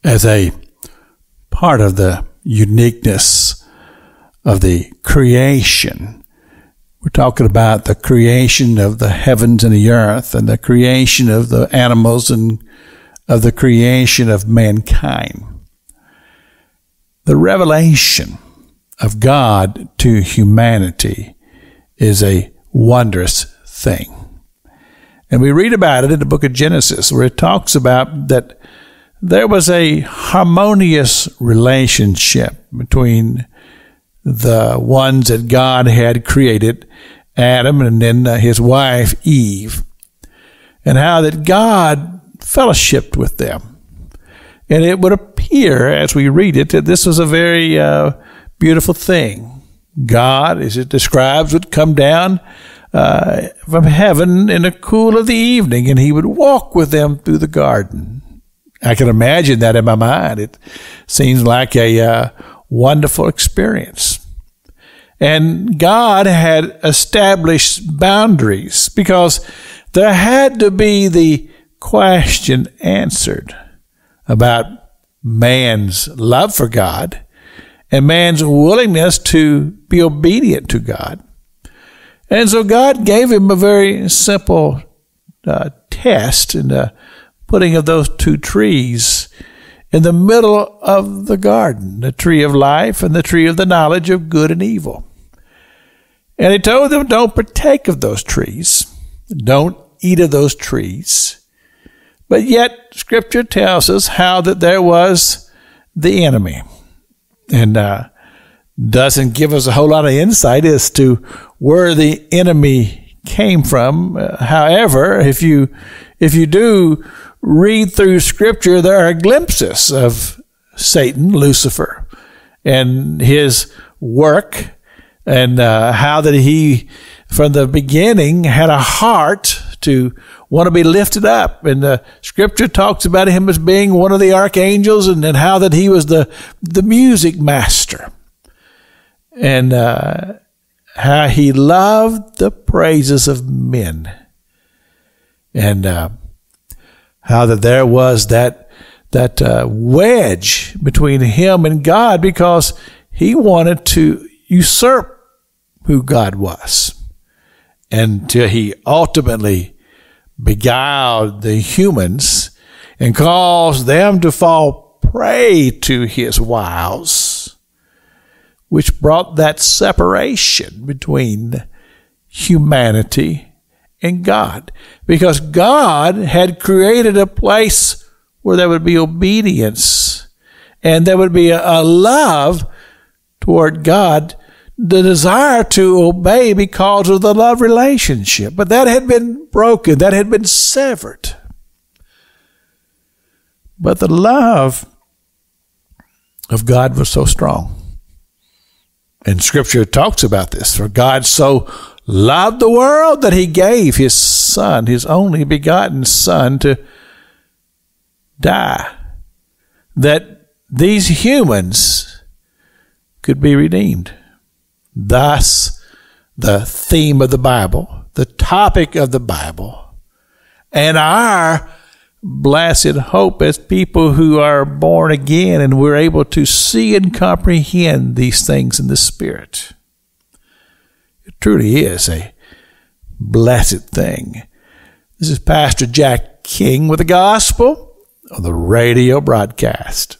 as a part of the uniqueness of the creation. We're talking about the creation of the heavens and the earth, and the creation of the animals, and of the creation of mankind. The revelation of God to humanity is a wondrous thing. And we read about it in the book of Genesis, where it talks about that there was a harmonious relationship between the ones that God had created, Adam and then his wife Eve, and how that God fellowshiped with them. And it would appear, as we read it, that this was a very beautiful thing. God, as it describes, would come down from heaven in the cool of the evening, and he would walk with them through the garden. I can imagine that in my mind. It seems like a wonderful experience. And God had established boundaries because there had to be the question answered about man's love for God and man's willingness to be obedient to God. And so God gave him a very simple test in the putting of those two trees in the middle of the garden, the tree of life and the tree of the knowledge of good and evil. And he told them, don't partake of those trees. Don't eat of those trees. But yet, Scripture tells us how that there was the enemy. And doesn't give us a whole lot of insight as to where the enemy came from. However, if you do read through Scripture, there are glimpses of Satan, Lucifer, and his work, and how that he, from the beginning, had a heart to want to be lifted up. And the Scripture talks about him as being one of the archangels, and how that he was the music master, and how he loved the praises of men, and how that there was that wedge between him and God, because he wanted to usurp who God was, until he ultimately beguiled the humans and caused them to fall prey to his wiles, which brought that separation between humanity and God, because God had created a place where there would be obedience and there would be a love toward God, the desire to obey because of the love relationship. But that had been broken, that had been severed. But the love of God was so strong. And Scripture talks about this. For God so loved the world that he gave his Son, his only begotten Son, to die, that these humans could be redeemed. Thus, the theme of the Bible, the topic of the Bible, and our blessed hope as people who are born again and we're able to see and comprehend these things in the Spirit. It truly is a blessed thing. This is Pastor Jack King with the Gospel on the radio broadcast.